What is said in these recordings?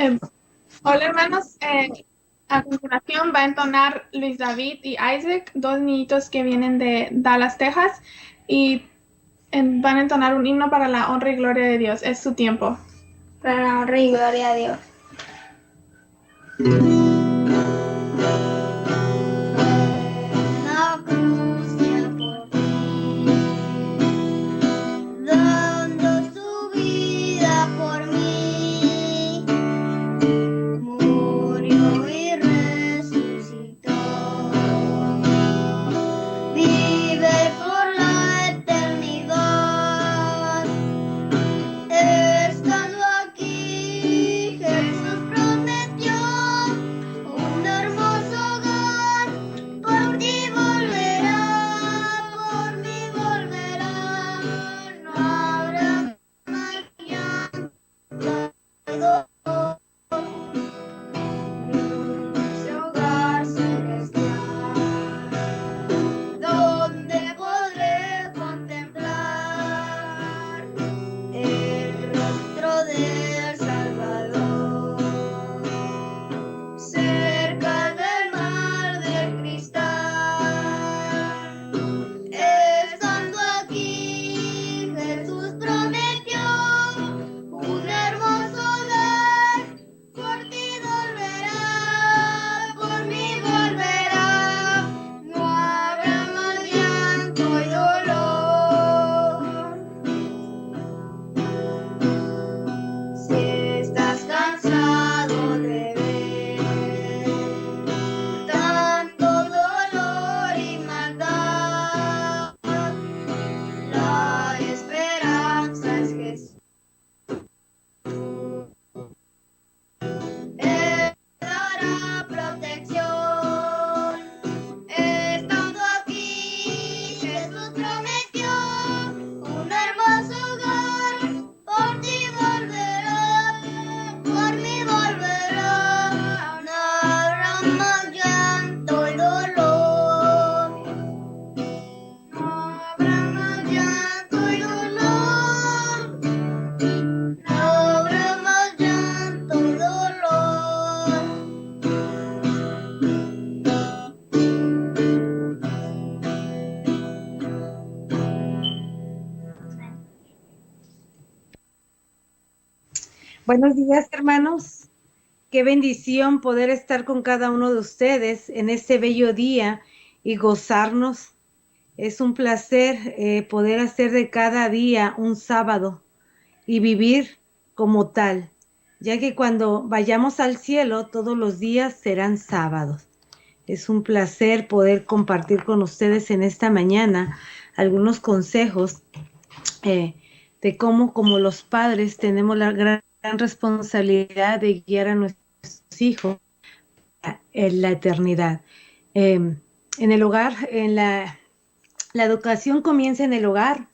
Eh, Hola hermanos, a continuación va a entonar Luis David y Isaac, dos niñitos que vienen de Dallas, Texas, y van a entonar un himno para la honra y gloria de Dios. Es su tiempo. Para la honra y gloria a Dios. La cruz ya por mí, dando su vida por mí, murió y resucitó, vive por la eternidad. Estando aquí, Jesús prometió un hermoso hogar. Por ti volverá, por mí volverá. No habrá más llanto y dolor. Ese hogar celestial, donde podré contemplar el rostro del Salvador, cerca del mar del cristal. Estando aquí, Jesús prometió un hermoso hogar. Por ti volverá, por mí volverá. No habrá más llanto y dolor. Si estás cansado de ver tanto dolor y maldad, la esperanza es Jesús. Él dará protección. Estando aquí, Jesús prometió un hermoso hogar. Por ti volverá, por mí volverá. No habrá más llanto y dolor. No habrá más llanto y dolor. No habrá más llanto y dolor. Buenos días, hermanos. Qué bendición poder estar con cada uno de ustedes en este bello día y gozarnos. Es un placer poder hacer de cada día un sábado y vivir como tal, ya que cuando vayamos al cielo todos los días serán sábados. Es un placer poder compartir con ustedes en esta mañana algunos consejos eh, de cómo como los padres tenemos la gran responsabilidad de guiar a nuestros hijos en la eternidad. En el hogar, la educación comienza en el hogar.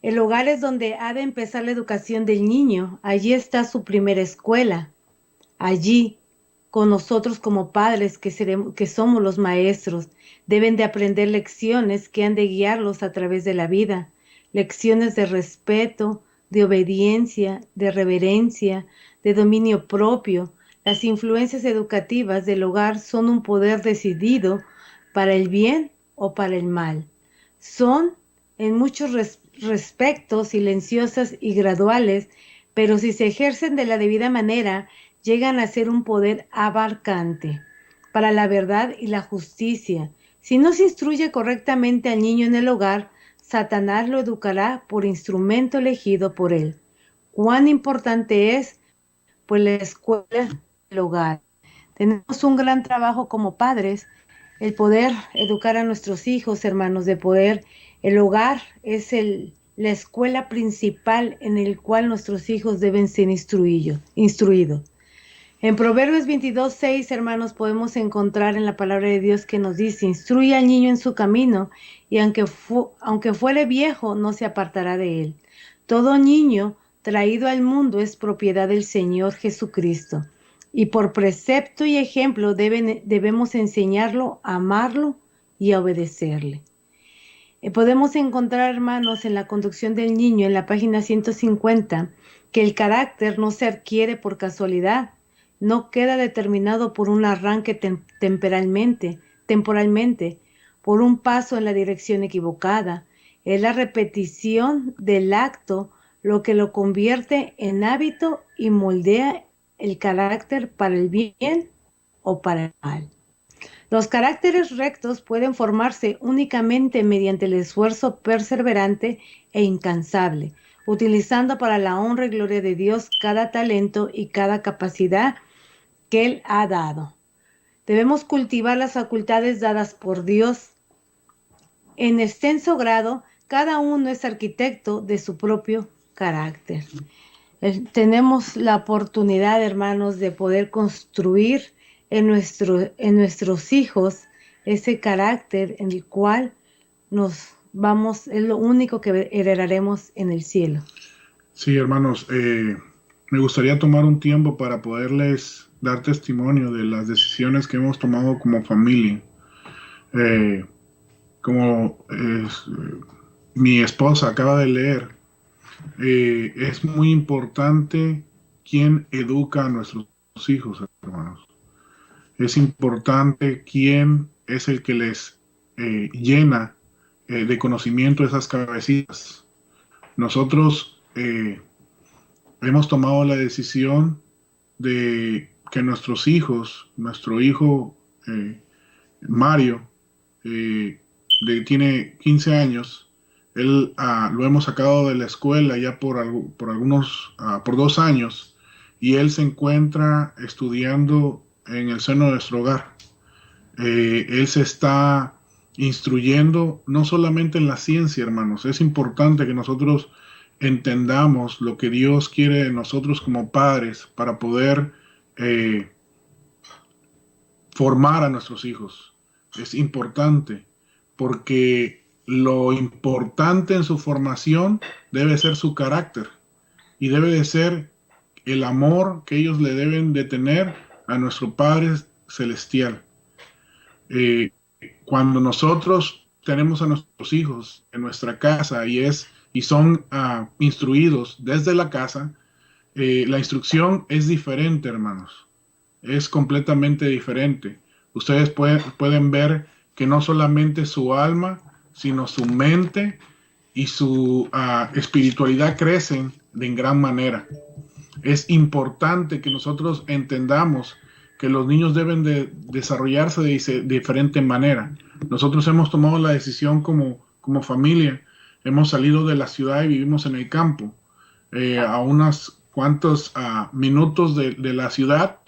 El hogar es donde ha de empezar la educación del niño. Allí está su primera escuela. Allí, con nosotros como padres que somos los maestros, deben de aprender lecciones que han de guiarlos a través de la vida. Lecciones de respeto, de obediencia, de reverencia, de dominio propio. Las influencias educativas del hogar son un poder decidido para el bien o para el mal. Son en muchos respectos silenciosas y graduales, pero si se ejercen de la debida manera, llegan a ser un poder abarcante para la verdad y la justicia. Si no se instruye correctamente al niño en el hogar, Satanás lo educará por instrumento elegido por él. Cuán importante es, pues, la escuela del hogar. Tenemos un gran trabajo como padres, el poder educar a nuestros hijos, hermanos, el hogar es la escuela principal en el cual nuestros hijos deben ser instruidos. En Proverbios 22:6, hermanos, podemos encontrar en la palabra de Dios que nos dice: instruye al niño en su camino, y aunque fuere viejo, no se apartará de él. Todo niño traído al mundo es propiedad del Señor Jesucristo, y por precepto y ejemplo debemos enseñarlo a amarlo y a obedecerle. Podemos encontrar, hermanos, en la conducción del niño, en la página 150, que el carácter no se adquiere por casualidad. no queda determinado por un arranque temporalmente, por un paso en la dirección equivocada. Es la repetición del acto lo que lo convierte en hábito y moldea el carácter para el bien o para el mal. Los caracteres rectos pueden formarse únicamente mediante el esfuerzo perseverante e incansable, utilizando para la honra y gloria de Dios cada talento y cada capacidad que Él ha dado. Debemos cultivar las facultades dadas por Dios. En extenso grado, cada uno es arquitecto de su propio carácter. Tenemos la oportunidad, hermanos, de poder construir en nuestros hijos ese carácter en el cual es lo único que heredaremos en el cielo. Sí, hermanos, me gustaría tomar un tiempo para poderles dar testimonio de las decisiones que hemos tomado como familia. Mi esposa acaba de leer, es muy importante quién educa a nuestros hijos, hermanos. Es importante quién es el que les llena de conocimiento esas cabecitas. Nosotros hemos tomado la decisión de que nuestros hijos, nuestro hijo Mario, tiene 15 años, él lo hemos sacado de la escuela ya por 2 años, y él se encuentra estudiando en el seno de nuestro hogar. Él se está instruyendo no solamente en la ciencia, hermanos. Es importante que nosotros entendamos lo que Dios quiere de nosotros como padres para poder formar a nuestros hijos. Es importante porque lo importante en su formación debe ser su carácter y debe de ser el amor que ellos le deben de tener a nuestro Padre Celestial. Cuando nosotros tenemos a nuestros hijos en nuestra casa y son instruidos desde la casa, la instrucción es diferente, hermanos. Es completamente diferente. Ustedes pueden ver que no solamente su alma, sino su mente y su espiritualidad crecen de gran manera. Es importante que nosotros entendamos que los niños deben de desarrollarse de diferente manera. Nosotros hemos tomado la decisión como familia. Hemos salido de la ciudad y vivimos en el campo, a unos cuantos minutos de la ciudad,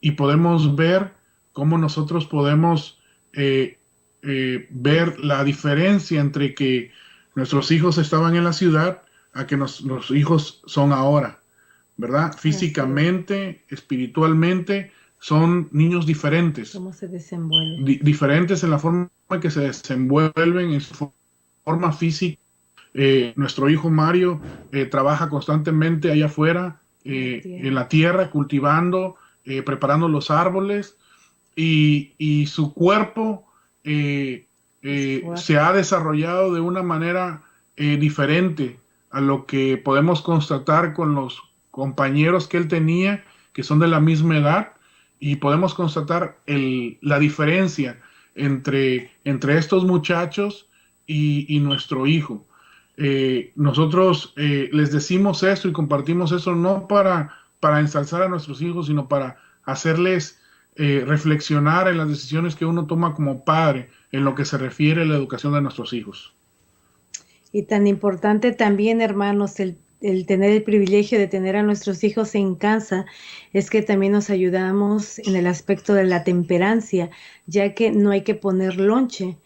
y podemos ver cómo nosotros podemos ver la diferencia entre que nuestros hijos estaban en la ciudad a que los hijos son ahora, ¿verdad? Físicamente, espiritualmente, son niños diferentes. ¿Cómo se desenvuelven? Diferentes en la forma en que se desenvuelven, en su forma física. Nuestro hijo Mario trabaja constantemente allá afuera, en la tierra, cultivando, preparando los árboles, y su cuerpo se ha desarrollado de una manera diferente a lo que podemos constatar con los compañeros que él tenía, que son de la misma edad, y podemos constatar la diferencia entre estos muchachos y nuestro hijo. Nosotros les decimos esto y compartimos eso no para ensalzar a nuestros hijos, sino para hacerles reflexionar en las decisiones que uno toma como padre en lo que se refiere a la educación de nuestros hijos. Y tan importante también, hermanos, el tener el privilegio de tener a nuestros hijos en casa, es que también nos ayudamos en el aspecto de la temperancia, ya que no hay que poner lonche,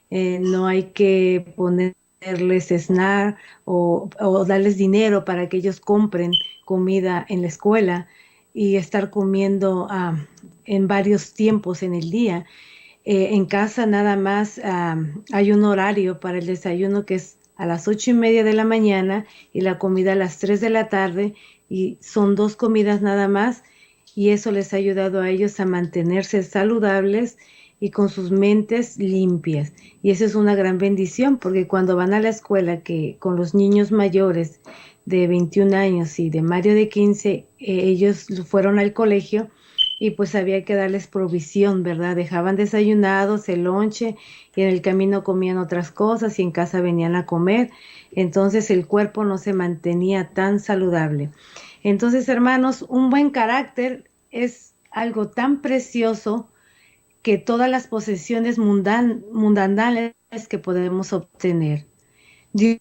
no hay que ponerles snack o darles dinero para que ellos compren comida en la escuela y estar comiendo en varios tiempos en el día. En casa nada más hay un horario para el desayuno que es a las 8:30 de la mañana y la comida a las 3 de la tarde, y son 2 comidas nada más, y eso les ha ayudado a ellos a mantenerse saludables y con sus mentes limpias. Y eso es una gran bendición, porque cuando van a la escuela, que con los niños mayores de 21 años y de Mario de 15, ellos fueron al colegio y pues había que darles provisión, ¿verdad? Dejaban desayunados el lonche y en el camino comían otras cosas y en casa venían a comer. Entonces el cuerpo no se mantenía tan saludable. Entonces, hermanos, un buen carácter es algo tan precioso que todas las posesiones mundanales que podemos obtener. Dios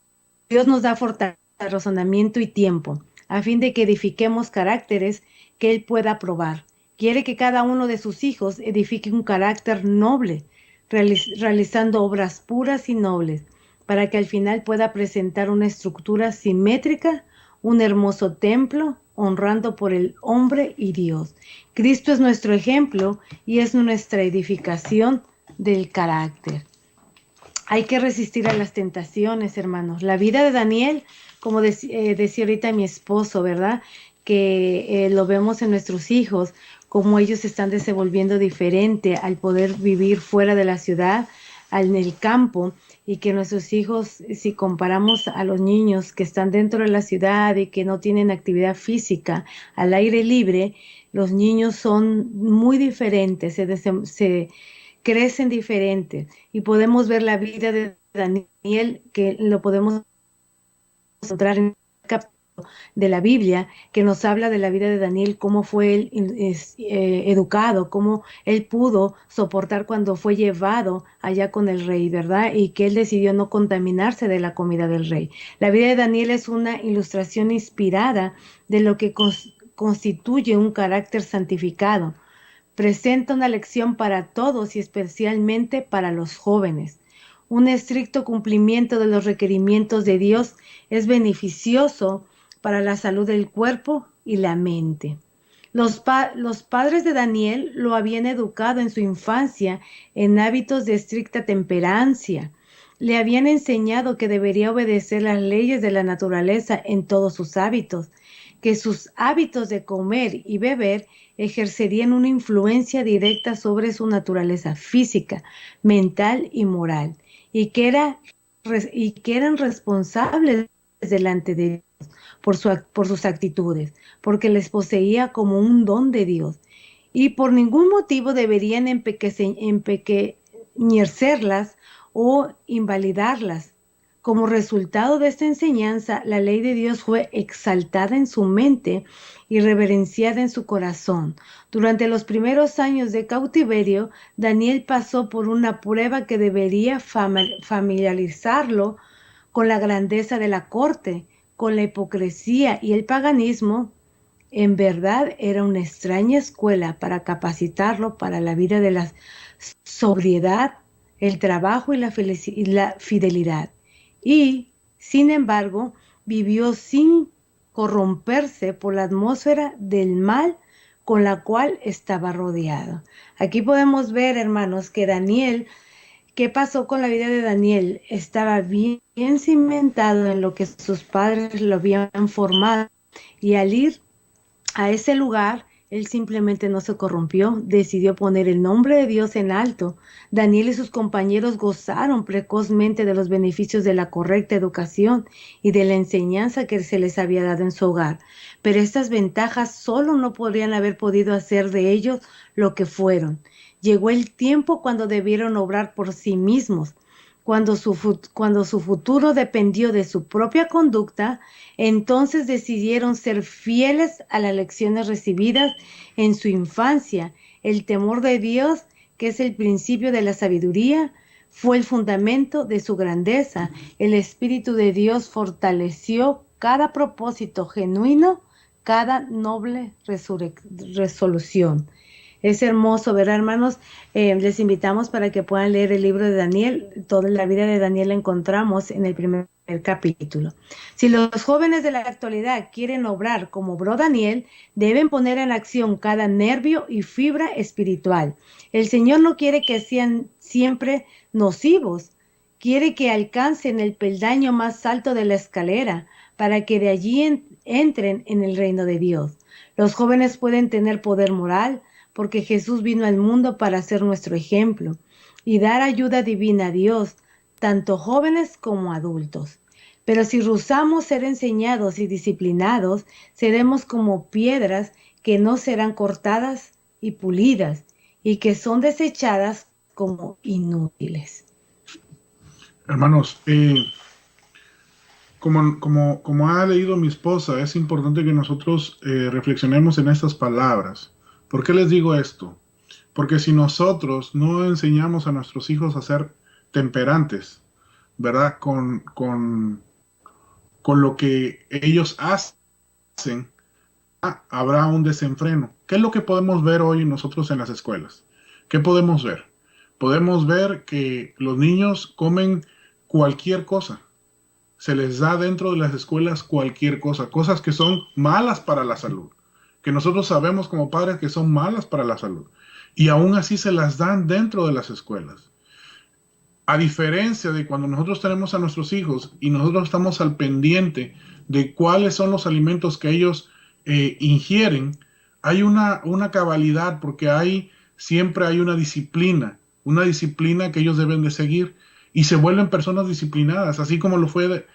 nos da fortaleza, razonamiento y tiempo, a fin de que edifiquemos caracteres que Él pueda probar. Quiere que cada uno de sus hijos edifique un carácter noble, realizando obras puras y nobles, para que al final pueda presentar una estructura simétrica, un hermoso templo, honrando por el hombre y Dios. Cristo es nuestro ejemplo y es nuestra edificación del carácter. Hay que resistir a las tentaciones, hermanos. La vida de Daniel, como decía ahorita mi esposo, ¿verdad? Que lo vemos en nuestros hijos, cómo ellos se están desenvolviendo diferente al poder vivir fuera de la ciudad, en el campo, y que nuestros hijos, si comparamos a los niños que están dentro de la ciudad y que no tienen actividad física al aire libre, los niños son muy diferentes, se crecen diferentes, y podemos ver la vida de Daniel, que lo podemos encontrar en el capítulo de la Biblia, que nos habla de la vida de Daniel, cómo fue él educado, cómo él pudo soportar cuando fue llevado allá con el rey, ¿verdad? Y que él decidió no contaminarse de la comida del rey. La vida de Daniel es una ilustración inspirada de lo que constituye un carácter santificado. Presenta una lección para todos y especialmente para los jóvenes. Un estricto cumplimiento de los requerimientos de Dios es beneficioso para la salud del cuerpo y la mente. Los padres de Daniel lo habían educado en su infancia en hábitos de estricta temperancia. Le habían enseñado que debería obedecer las leyes de la naturaleza en todos sus hábitos, que sus hábitos de comer y beber ejercerían una influencia directa sobre su naturaleza física, mental y moral, y que eran responsables delante de Dios por sus actitudes, porque les poseía como un don de Dios, y por ningún motivo deberían empequeñecerlas o invalidarlas. Como resultado de esta enseñanza, la ley de Dios fue exaltada en su mente y reverenciada en su corazón. Durante los primeros años de cautiverio, Daniel pasó por una prueba que debería familiarizarlo con la grandeza de la corte, con la hipocresía y el paganismo. En verdad era una extraña escuela para capacitarlo para la vida de la sobriedad, el trabajo y la fidelidad. Y, sin embargo, vivió sin corromperse por la atmósfera del mal con la cual estaba rodeado. Aquí podemos ver, hermanos, que Daniel, ¿qué pasó con la vida de Daniel? Estaba bien cimentado en lo que sus padres lo habían formado, y al ir a ese lugar, él simplemente no se corrompió, decidió poner el nombre de Dios en alto. Daniel y sus compañeros gozaron precozmente de los beneficios de la correcta educación y de la enseñanza que se les había dado en su hogar. Pero estas ventajas solo no podrían haber podido hacer de ellos lo que fueron. Llegó el tiempo cuando debieron obrar por sí mismos. Cuando su futuro dependió de su propia conducta, entonces decidieron ser fieles a las lecciones recibidas en su infancia. El temor de Dios, que es el principio de la sabiduría, fue el fundamento de su grandeza. El Espíritu de Dios fortaleció cada propósito genuino, cada noble resolución. Es hermoso, ¿verdad, hermanos? Les invitamos para que puedan leer el libro de Daniel. Toda la vida de Daniel la encontramos en el primer capítulo. Si los jóvenes de la actualidad quieren obrar como obró Daniel, deben poner en acción cada nervio y fibra espiritual. El Señor no quiere que sean siempre nocivos. Quiere que alcancen el peldaño más alto de la escalera para que de allí entren en el reino de Dios. Los jóvenes pueden tener poder moral, porque Jesús vino al mundo para ser nuestro ejemplo y dar ayuda divina a Dios, tanto jóvenes como adultos. Pero si rehusamos ser enseñados y disciplinados, seremos como piedras que no serán cortadas y pulidas y que son desechadas como inútiles. Hermanos, como ha leído mi esposa, es importante que nosotros reflexionemos en estas palabras. ¿Por qué les digo esto? Porque si nosotros no enseñamos a nuestros hijos a ser temperantes, ¿verdad? Con lo que ellos hacen, habrá un desenfreno. ¿Qué es lo que podemos ver hoy nosotros en las escuelas? ¿Qué podemos ver? Podemos ver que los niños comen cualquier cosa. Se les da dentro de las escuelas cualquier cosa, cosas que son malas para la salud, que nosotros sabemos como padres que son malas para la salud, y aún así se las dan dentro de las escuelas. A diferencia de cuando nosotros tenemos a nuestros hijos y nosotros estamos al pendiente de cuáles son los alimentos que ellos ingieren, hay una cabalidad, porque siempre hay una disciplina que ellos deben de seguir, y se vuelven personas disciplinadas, así como lo fue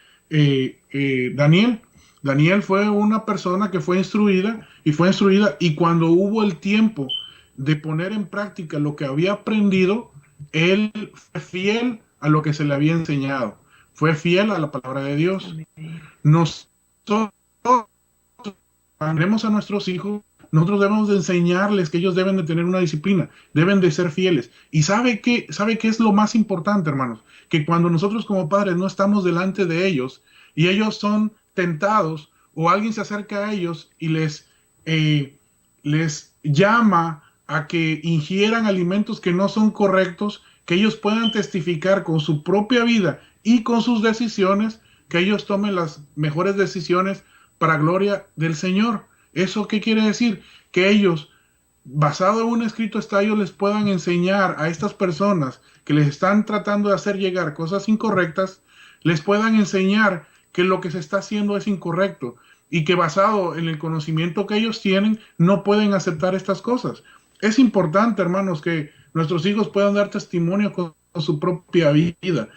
Daniel. Daniel fue una persona que fue instruida, y cuando hubo el tiempo de poner en práctica lo que había aprendido, él fue fiel a lo que se le había enseñado, fue fiel a la palabra de Dios. Nosotros tenemos a nuestros hijos, nosotros debemos de enseñarles que ellos deben de tener una disciplina, deben de ser fieles. ¿Y sabe qué es lo más importante, hermanos? Que cuando nosotros como padres no estamos delante de ellos y ellos son tentados, o alguien se acerca a ellos y les llama a que ingieran alimentos que no son correctos, que ellos puedan testificar con su propia vida y con sus decisiones, que ellos tomen las mejores decisiones para gloria del Señor. ¿Eso qué quiere decir? Que ellos, basado en un escrito está, ellos les puedan enseñar a estas personas que les están tratando de hacer llegar cosas incorrectas, les puedan enseñar que lo que se está haciendo es incorrecto, y que basado en el conocimiento que ellos tienen, no pueden aceptar estas cosas. Es importante, hermanos, que nuestros hijos puedan dar testimonio con su propia vida,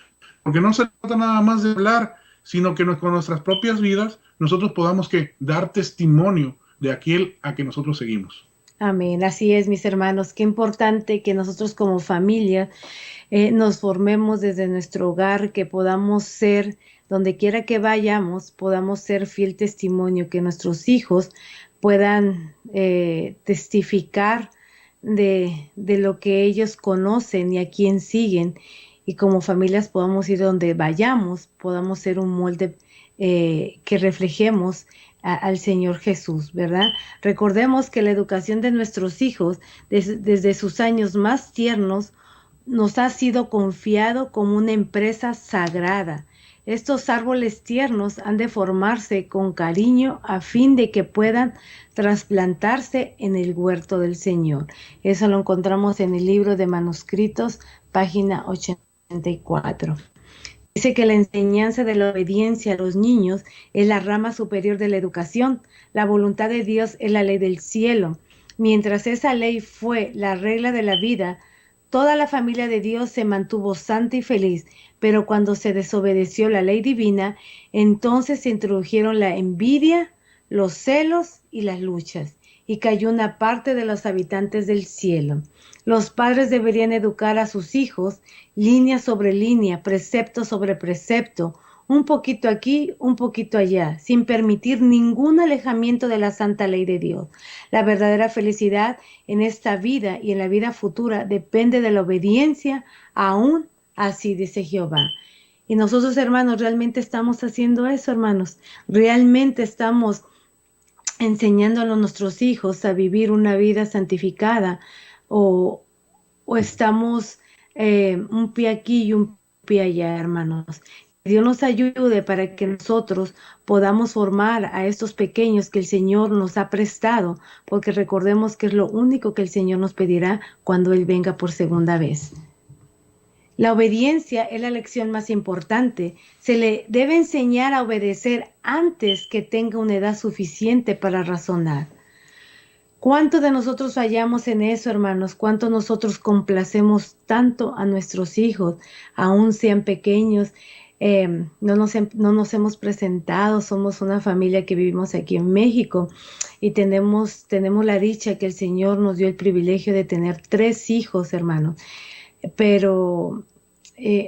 porque no se trata nada más de hablar, sino que con nuestras propias vidas nosotros podamos dar testimonio de aquel a que nosotros seguimos. Amén, así es, mis hermanos. Qué importante que nosotros como familia nos formemos desde nuestro hogar, que podamos ser, donde quiera que vayamos, podamos ser fiel testimonio, que nuestros hijos puedan testificar de lo que ellos conocen y a quién siguen, y como familias podamos ir donde vayamos, podamos ser un molde que reflejemos al Señor Jesús, ¿verdad? Recordemos que la educación de nuestros hijos desde sus años más tiernos nos ha sido confiado como una empresa sagrada. Estos árboles tiernos han de formarse con cariño a fin de que puedan trasplantarse en el huerto del Señor. Eso lo encontramos en el libro de manuscritos, página 84. Dice que la enseñanza de la obediencia a los niños es la rama superior de la educación. La voluntad de Dios es la ley del cielo. Mientras esa ley fue la regla de la vida, toda la familia de Dios se mantuvo santa y feliz, pero cuando se desobedeció la ley divina, entonces se introdujeron la envidia, los celos y las luchas, y cayó una parte de los habitantes del cielo. Los padres deberían educar a sus hijos línea sobre línea, precepto sobre precepto, un poquito aquí, un poquito allá, sin permitir ningún alejamiento de la santa ley de Dios. La verdadera felicidad en esta vida y en la vida futura depende de la obediencia, aún así dice Jehová. Y nosotros, hermanos, realmente estamos haciendo eso, hermanos. Realmente estamos enseñándole a nuestros hijos a vivir una vida santificada, o estamos un pie aquí y un pie allá, hermanos. Dios nos ayude para que nosotros podamos formar a estos pequeños que el Señor nos ha prestado, porque recordemos que es lo único que el Señor nos pedirá cuando Él venga por segunda vez. La obediencia es la lección más importante. Se le debe enseñar a obedecer antes que tenga una edad suficiente para razonar. ¿Cuánto de nosotros fallamos en eso, hermanos? ¿Cuánto nosotros complacemos tanto a nuestros hijos, aún sean pequeños? No nos hemos presentado, somos una familia que vivimos aquí en México y tenemos la dicha que el Señor nos dio el privilegio de tener 3 hijos, hermanos. Pero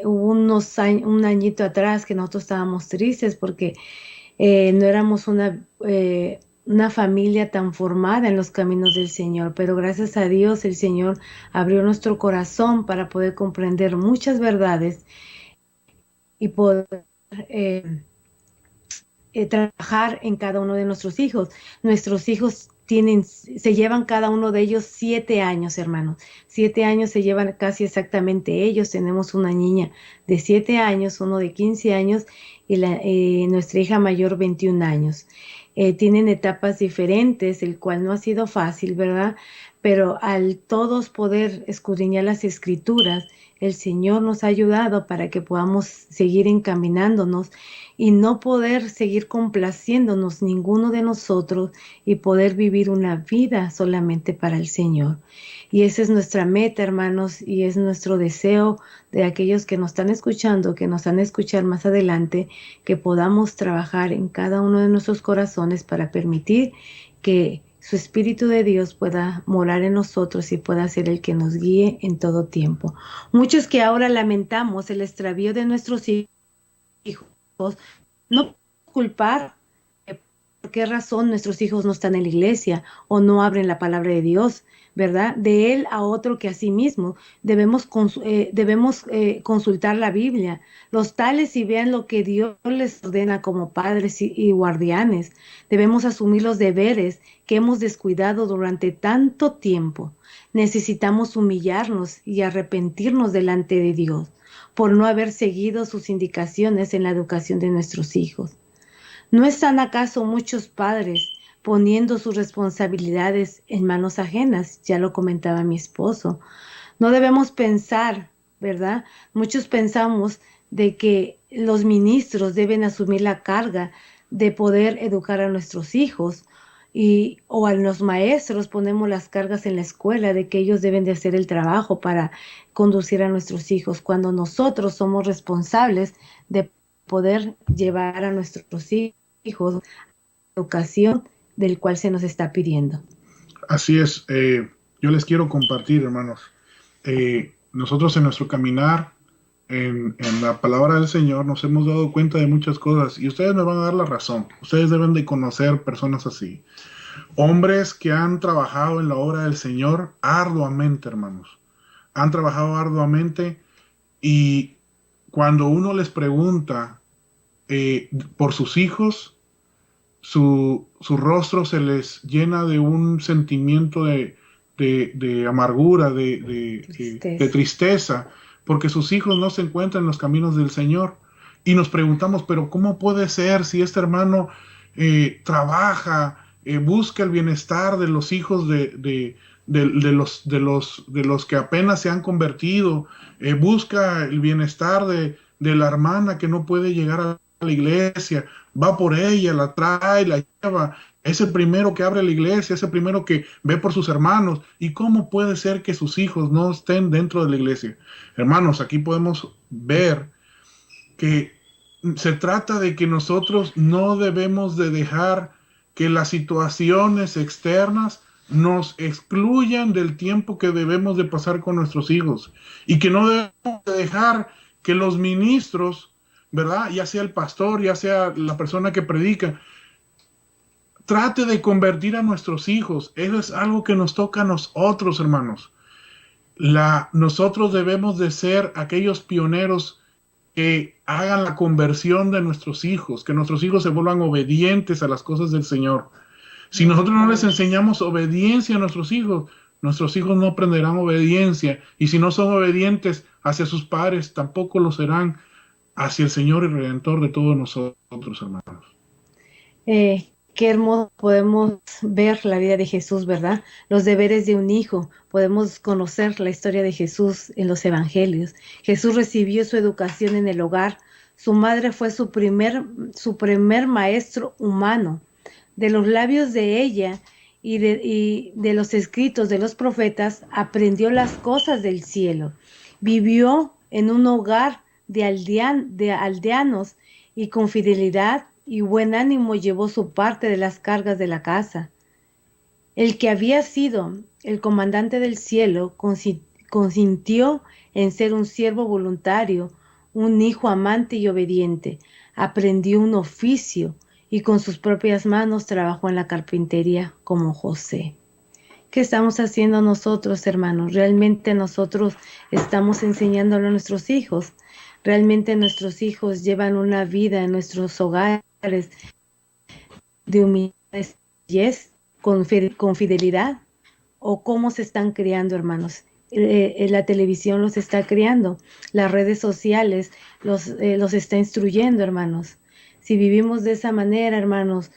hubo un añito atrás que nosotros estábamos tristes porque no éramos una familia tan formada en los caminos del Señor, pero gracias a Dios el Señor abrió nuestro corazón para poder comprender muchas verdades y poder trabajar en cada uno de nuestros hijos. Nuestros hijos se llevan cada uno de ellos 7 años, hermanos. 7 años se llevan casi exactamente ellos. Tenemos una niña de 7 años, uno de 15 años y nuestra hija mayor 21 años. Tienen etapas diferentes, el cual no ha sido fácil, ¿verdad? Pero al todos poder escudriñar las escrituras, el Señor nos ha ayudado para que podamos seguir encaminándonos y no poder seguir complaciéndonos ninguno de nosotros y poder vivir una vida solamente para el Señor. Y esa es nuestra meta, hermanos, y es nuestro deseo de aquellos que nos están escuchando, que nos van a escuchar más adelante, que podamos trabajar en cada uno de nuestros corazones para permitir que su Espíritu de Dios pueda morar en nosotros y pueda ser el que nos guíe en todo tiempo. Muchos que ahora lamentamos el extravío de nuestros hijos, no culpar por qué razón nuestros hijos no están en la iglesia o no abren la palabra de Dios, ¿verdad? De él a otro que a sí mismo. Debemos consultar la Biblia, los tales, y vean lo que Dios les ordena como padres y guardianes. Debemos asumir los deberes que hemos descuidado durante tanto tiempo. Necesitamos humillarnos y arrepentirnos delante de Dios por no haber seguido sus indicaciones en la educación de nuestros hijos. ¿No están acaso muchos padres poniendo sus responsabilidades en manos ajenas? Ya lo comentaba mi esposo. No debemos pensar, ¿verdad? Muchos pensamos de que los ministros deben asumir la carga de poder educar a nuestros hijos o a los maestros ponemos las cargas en la escuela de que ellos deben de hacer el trabajo para conducir a nuestros hijos, cuando nosotros somos responsables de poder llevar a nuestros hijos a la educación del cual se nos está pidiendo. Así es. Yo les quiero compartir, hermanos. Nosotros en nuestro caminar en la palabra del Señor nos hemos dado cuenta de muchas cosas y ustedes me van a dar la razón. Ustedes deben de conocer personas así. Hombres que han trabajado en la obra del Señor arduamente, hermanos. Han trabajado arduamente y cuando uno les pregunta por sus hijos, su rostro se les llena de un sentimiento de amargura, de tristeza, porque sus hijos no se encuentran en los caminos del Señor. Y nos preguntamos, pero ¿cómo puede ser si este hermano trabaja, busca el bienestar de los hijos de los que apenas se han convertido, busca el bienestar de la hermana que no puede llegar a la iglesia, va por ella, la trae, la lleva, es el primero que abre la iglesia, es el primero que ve por sus hermanos? ¿Y cómo puede ser que sus hijos no estén dentro de la iglesia? Hermanos, aquí podemos ver que se trata de que nosotros no debemos de dejar que las situaciones externas nos excluyan del tiempo que debemos de pasar con nuestros hijos, y que no debemos de dejar que los ministros, ¿verdad? Ya sea el pastor, ya sea la persona que predica, trate de convertir a nuestros hijos. Eso es algo que nos toca a nosotros, hermanos. Nosotros debemos de ser aquellos pioneros que hagan la conversión de nuestros hijos, que nuestros hijos se vuelvan obedientes a las cosas del Señor. Si nosotros no les enseñamos obediencia a nuestros hijos no aprenderán obediencia. Y si no son obedientes hacia sus padres, tampoco lo serán hacia el Señor y Redentor de todos nosotros, hermanos. Qué hermoso podemos ver la vida de Jesús, ¿verdad? Los deberes de un hijo. Podemos conocer la historia de Jesús en los evangelios. Jesús recibió su educación en el hogar. Su madre fue su primer maestro humano. De los labios de ella y de los escritos de los profetas aprendió las cosas del cielo. Vivió en un hogar de aldeanos y con fidelidad y buen ánimo llevó su parte de las cargas de la casa. El que había sido el comandante del cielo consintió en ser un siervo voluntario, un hijo amante y obediente. Aprendió un oficio y con sus propias manos trabajó en la carpintería como José. ¿Qué estamos haciendo nosotros, hermanos? ¿Realmente nosotros estamos enseñándolo a nuestros hijos? ¿Realmente nuestros hijos llevan una vida en nuestros hogares de humildad y con fidelidad? ¿O cómo se están criando, hermanos? La televisión los está criando, las redes sociales los está instruyendo, hermanos. Si vivimos de esa manera, hermanos,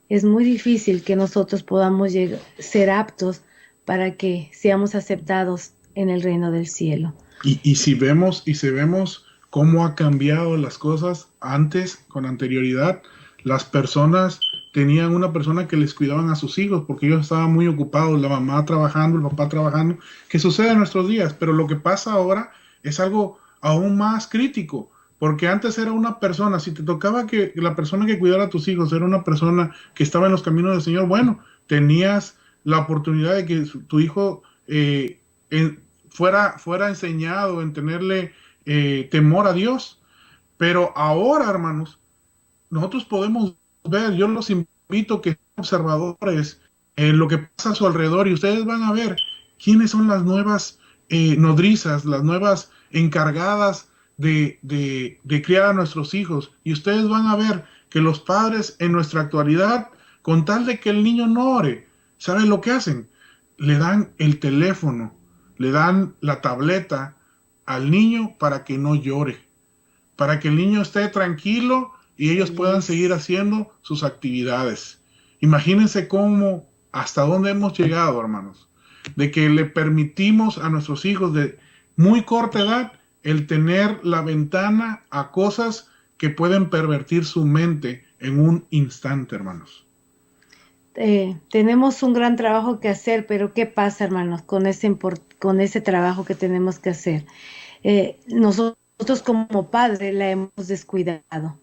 es muy difícil que nosotros podamos ser aptos para que seamos aceptados en el reino del cielo. Y si vemos cómo ha cambiado las cosas antes, con anterioridad, las personas tenían una persona que les cuidaban a sus hijos porque ellos estaban muy ocupados, la mamá trabajando, el papá trabajando, que sucede en nuestros días, pero lo que pasa ahora es algo aún más crítico, porque antes era una persona, si te tocaba que la persona que cuidara a tus hijos era una persona que estaba en los caminos del Señor, bueno, tenías la oportunidad de que tu hijo fuera enseñado en tenerle temor a Dios, pero ahora, hermanos, nosotros podemos ver, yo los invito a que sean observadores en lo que pasa a su alrededor y ustedes van a ver quiénes son las nuevas nodrizas, las nuevas encargadas de criar a nuestros hijos. Y ustedes van a ver que los padres en nuestra actualidad, con tal de que el niño no ore, ¿saben lo que hacen? Le dan el teléfono, le dan la tableta al niño para que no llore, para que el niño esté tranquilo y ellos puedan seguir haciendo sus actividades. Imagínense cómo, hasta dónde hemos llegado, hermanos, de que le permitimos a nuestros hijos de muy corta edad el tener la ventana a cosas que pueden pervertir su mente en un instante, hermanos. Tenemos un gran trabajo que hacer, pero ¿qué pasa, hermanos, con ese trabajo que tenemos que hacer? Nosotros como padres la hemos descuidado.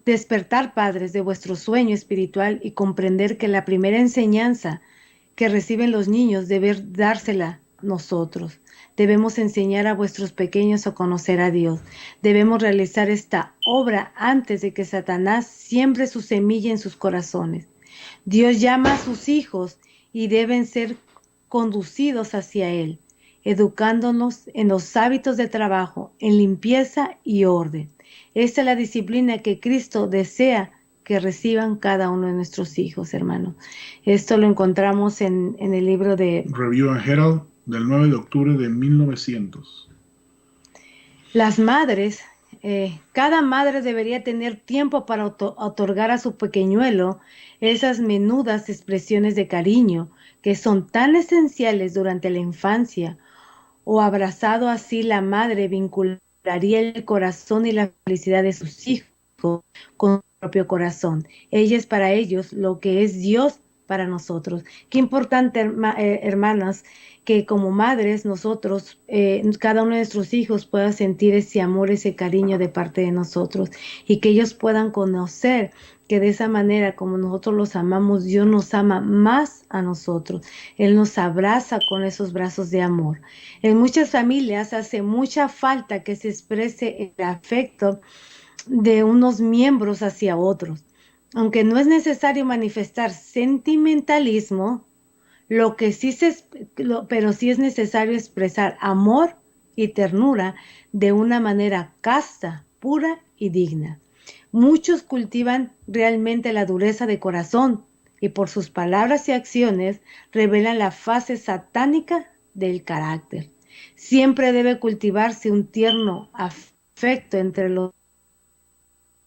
Despertar, padres, de vuestro sueño espiritual y comprender que la primera enseñanza que reciben los niños debe dársela nosotros. Debemos enseñar a vuestros pequeños a conocer a Dios. Debemos realizar esta obra antes de que Satanás siembre su semilla en sus corazones. Dios llama a sus hijos y deben ser conducidos hacia Él, educándonos en los hábitos de trabajo, en limpieza y orden. Esta es la disciplina que Cristo desea que reciban cada uno de nuestros hijos, hermanos. Esto lo encontramos en el libro de Review and Herald del 9 de octubre de 1900. Las madres, cada madre debería tener tiempo para otorgar a su pequeñuelo esas menudas expresiones de cariño que son tan esenciales durante la infancia, o abrazado así la madre vincularía el corazón y la felicidad de sus hijos con su propio corazón. Ella es para ellos lo que es Dios para nosotros. Qué importante, hermanas, que como madres nosotros, cada uno de nuestros hijos pueda sentir ese amor, ese cariño de parte de nosotros y que ellos puedan conocer que de esa manera como nosotros los amamos, Dios nos ama más a nosotros. Él nos abraza con esos brazos de amor. En muchas familias hace mucha falta que se exprese el afecto de unos miembros hacia otros. Aunque no es necesario manifestar sentimentalismo, pero sí es necesario expresar amor y ternura de una manera casta, pura y digna. Muchos cultivan realmente la dureza de corazón y por sus palabras y acciones revelan la fase satánica del carácter. Siempre debe cultivarse un tierno afecto entre los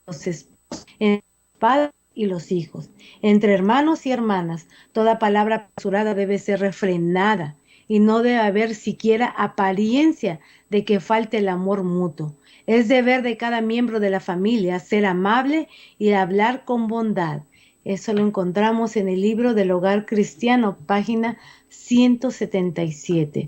esposos, entre los padres y los hijos, entre hermanos y hermanas. Toda palabra apresurada debe ser refrenada y no debe haber siquiera apariencia de que falte el amor mutuo. Es deber de cada miembro de la familia ser amable y hablar con bondad. Eso lo encontramos en el libro del Hogar Cristiano, página 177.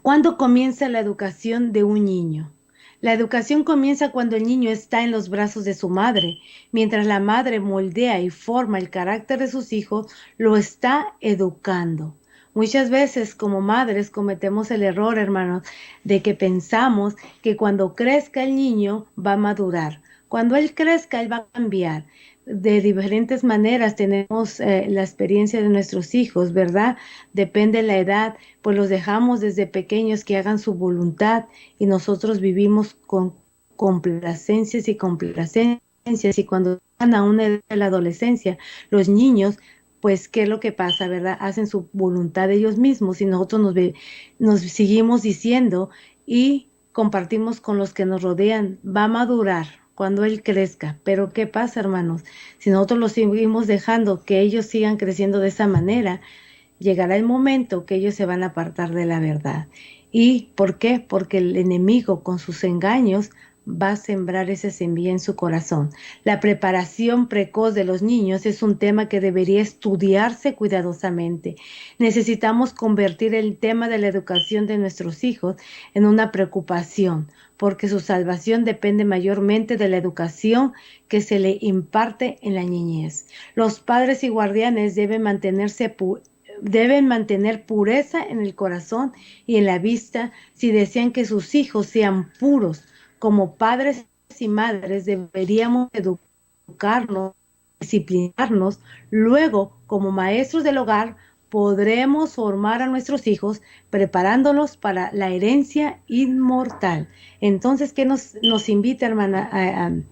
¿Cuándo comienza la educación de un niño? La educación comienza cuando el niño está en los brazos de su madre. Mientras la madre moldea y forma el carácter de sus hijos, lo está educando. Muchas veces como madres cometemos el error, hermanos, de que pensamos que cuando crezca el niño va a madurar. Cuando él crezca, él va a cambiar. De diferentes maneras tenemos la experiencia de nuestros hijos, ¿verdad? Depende de la edad, pues los dejamos desde pequeños que hagan su voluntad y nosotros vivimos con complacencias y complacencias, y cuando van a una edad de la adolescencia, los niños, pues, ¿qué es lo que pasa, verdad? Hacen su voluntad de ellos mismos y nosotros nos seguimos diciendo y compartimos con los que nos rodean, va a madurar cuando él crezca. Pero ¿qué pasa, hermanos? Si nosotros los seguimos dejando que ellos sigan creciendo de esa manera, llegará el momento que ellos se van a apartar de la verdad. ¿Y por qué? Porque el enemigo con sus engaños va a sembrar esa semilla en su corazón. La preparación precoz de los niños es un tema que debería estudiarse cuidadosamente. Necesitamos convertir el tema de la educación de nuestros hijos en una preocupación, porque su salvación depende mayormente de la educación que se le imparte en la niñez. Los padres y guardianes deben mantener pureza en el corazón y en la vista si desean que sus hijos sean puros. Como padres y madres deberíamos educarnos, disciplinarnos. Luego, como maestros del hogar, podremos formar a nuestros hijos preparándolos para la herencia inmortal. Entonces, ¿qué nos invita, hermana?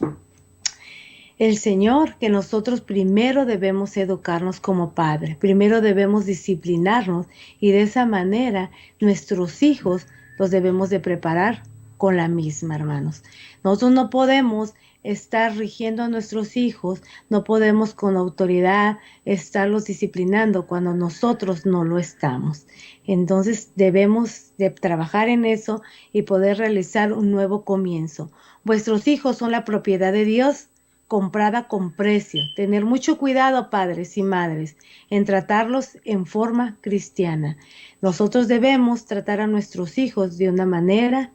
El Señor, que nosotros primero debemos educarnos como padres, primero debemos disciplinarnos y de esa manera nuestros hijos los debemos de preparar con la misma, hermanos. Nosotros no podemos estar rigiendo a nuestros hijos, no podemos con autoridad estarlos disciplinando cuando nosotros no lo estamos. Entonces debemos de trabajar en eso y poder realizar un nuevo comienzo. Vuestros hijos son la propiedad de Dios, comprada con precio. Tener mucho cuidado, padres y madres, en tratarlos en forma cristiana. Nosotros debemos tratar a nuestros hijos de una manera,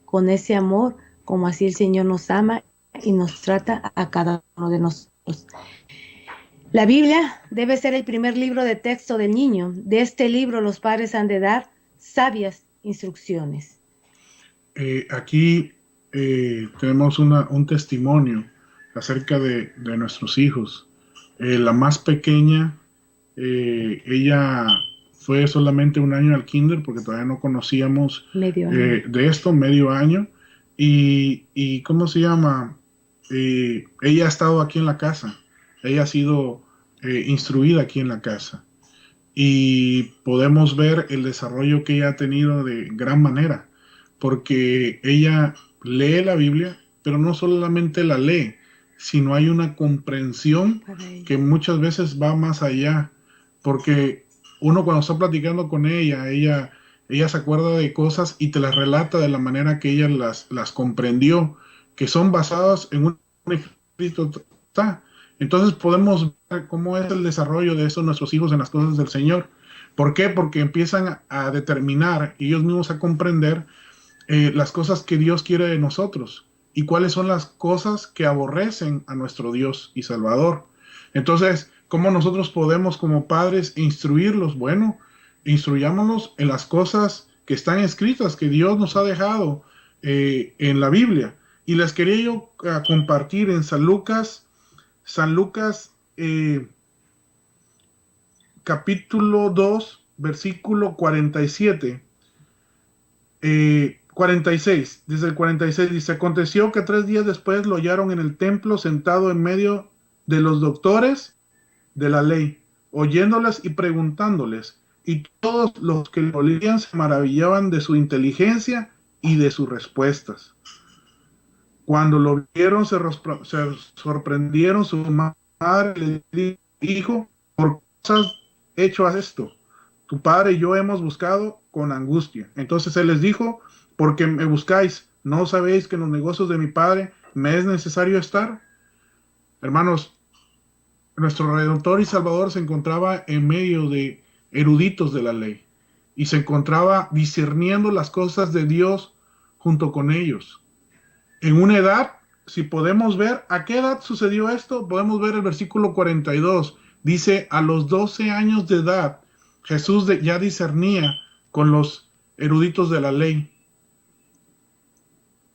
con ese amor, como así el Señor nos ama y nos trata a cada uno de nosotros. La Biblia debe ser el primer libro de texto del niño. De este libro los padres han de dar sabias instrucciones. Aquí tenemos un testimonio acerca de nuestros hijos. La más pequeña, ella fue solamente un año al kinder porque todavía no conocíamos de esto, medio año. Y ¿cómo se llama? Ella ha estado aquí en la casa. Ella ha sido instruida aquí en la casa. Y podemos ver el desarrollo que ella ha tenido de gran manera. Porque ella lee la Biblia, pero no solamente la lee, sino hay una comprensión que muchas veces va más allá. Porque uno cuando está platicando con ella se acuerda de cosas y te las relata de la manera que ella las comprendió, que son basadas en un escrito. Entonces podemos ver cómo es el desarrollo de estos nuestros hijos en las cosas del Señor. ¿Por qué? Porque empiezan a determinar, ellos mismos a comprender las cosas que Dios quiere de nosotros y cuáles son las cosas que aborrecen a nuestro Dios y Salvador. Entonces, ¿cómo nosotros podemos como padres instruirlos? Bueno, instruyámonos en las cosas que están escritas, que Dios nos ha dejado en la Biblia. Y les quería yo compartir en San Lucas capítulo 2, versículo 47. 46, desde el 46 dice: aconteció que 3 días después lo hallaron en el templo sentado en medio de los doctores de la ley, oyéndoles y preguntándoles, y todos los que lo oían se maravillaban de su inteligencia y de sus respuestas. Cuando lo vieron se sorprendieron. Su madre le dijo: ¿por qué has hecho esto? Tu padre y yo hemos buscado con angustia. Entonces él les dijo: porque me buscáis, ¿no sabéis que en los negocios de mi padre me es necesario estar? Hermanos, nuestro Redentor y Salvador se encontraba en medio de eruditos de la ley y se encontraba discerniendo las cosas de Dios junto con ellos. En una edad, si podemos ver a qué edad sucedió esto, podemos ver el versículo 42. Dice, a los 12 años de edad, Jesús ya discernía con los eruditos de la ley.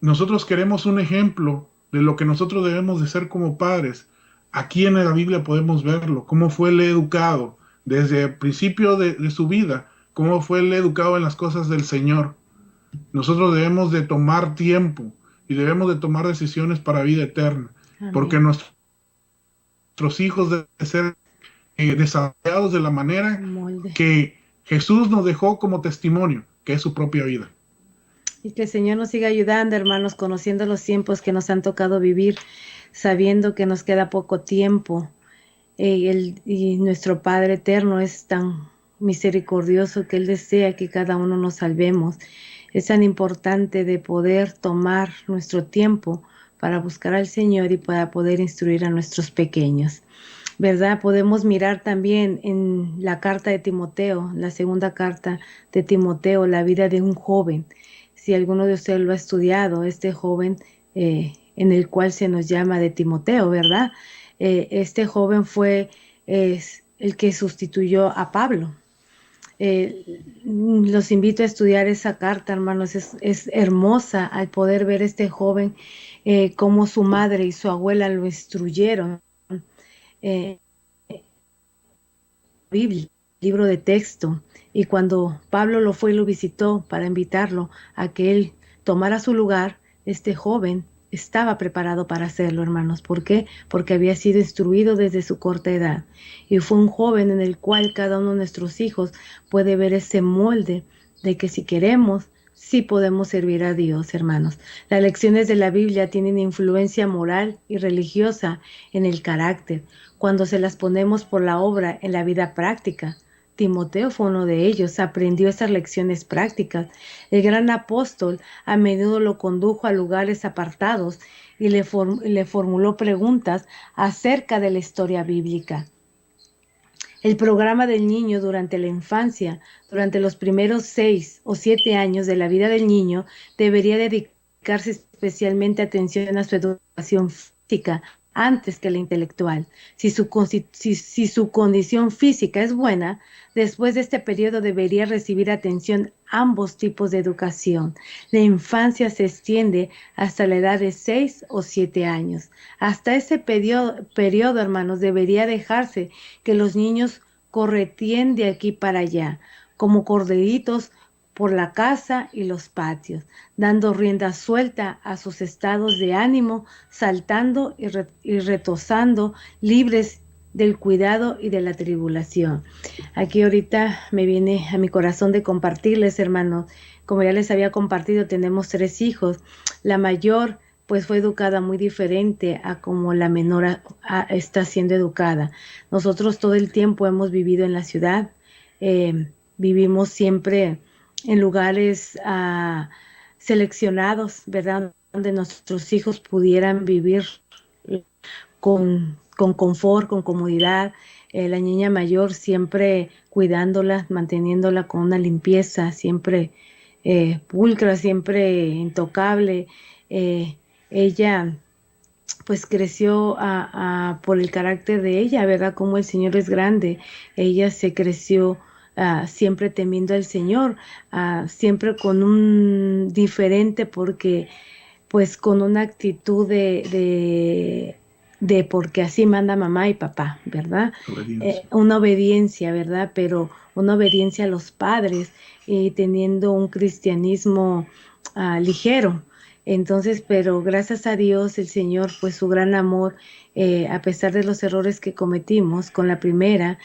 Nosotros queremos un ejemplo de lo que nosotros debemos de ser como padres. Aquí en la Biblia podemos verlo, cómo fue él educado desde el principio de su vida, cómo fue él educado en las cosas del Señor. Nosotros debemos de tomar tiempo y debemos de tomar decisiones para vida eterna, Amén. porque nuestros hijos deben ser desarrollados de la manera Molde. que Jesús nos dejó como testimonio, que es su propia vida. Y que el Señor nos siga ayudando, hermanos, conociendo los tiempos que nos han tocado vivir, sabiendo que nos queda poco tiempo. Y nuestro Padre eterno es tan misericordioso que Él desea que cada uno nos salvemos. Es tan importante de poder tomar nuestro tiempo para buscar al Señor y para poder instruir a nuestros pequeños, ¿verdad? Podemos mirar también en la carta de Timoteo, la segunda carta de Timoteo, la vida de un joven. Si alguno de ustedes lo ha estudiado, este joven en el cual se nos llama de Timoteo, ¿verdad? Este joven fue el que sustituyó a Pablo. Los invito a estudiar esa carta, hermanos. Es hermosa al poder ver este joven, cómo su madre y su abuela lo instruyeron. Biblia, libro de texto, y cuando Pablo lo fue y lo visitó para invitarlo a que él tomara su lugar, este joven estaba preparado para hacerlo, hermanos. ¿Por qué? Porque había sido instruido desde su corta edad. Y fue un joven en el cual cada uno de nuestros hijos puede ver ese molde de que si queremos, sí podemos servir a Dios, hermanos. Las lecciones de la Biblia tienen influencia moral y religiosa en el carácter, cuando se las ponemos por la obra en la vida práctica. Timoteo fue uno de ellos, aprendió estas lecciones prácticas. El gran apóstol a menudo lo condujo a lugares apartados y le formuló preguntas acerca de la historia bíblica. El programa del niño durante la infancia, durante los primeros 6 o 7 años de la vida del niño, debería dedicarse especialmente atención a su educación física antes que la intelectual. Si su condición física es buena, después de este periodo debería recibir atención ambos tipos de educación. La infancia se extiende hasta la edad de 6 o 7 años. Hasta ese periodo, hermanos, debería dejarse que los niños correteen de aquí para allá, como corderitos por la casa y los patios, dando rienda suelta a sus estados de ánimo, saltando y retozando, libres del cuidado y de la tribulación. Aquí ahorita me viene a mi corazón de compartirles, hermanos. Como ya les había compartido, tenemos 3 hijos. La mayor pues fue educada muy diferente a como la menor está siendo educada. Nosotros todo el tiempo hemos vivido en la ciudad, vivimos siempre en lugares seleccionados, ¿verdad? Donde nuestros hijos pudieran vivir con confort, con comodidad. La niña mayor siempre cuidándola, manteniéndola con una limpieza, siempre pulcra, siempre intocable. Ella pues creció por el carácter de ella, ¿verdad? Como el Señor es grande. Ella se creció siempre temiendo al Señor, siempre con un diferente, porque pues con una actitud de porque así manda mamá y papá, ¿verdad? Una obediencia, ¿verdad? Pero una obediencia a los padres, teniendo un cristianismo ligero. Entonces, pero gracias a Dios, el Señor, pues su gran amor, a pesar de los errores que cometimos con la primera,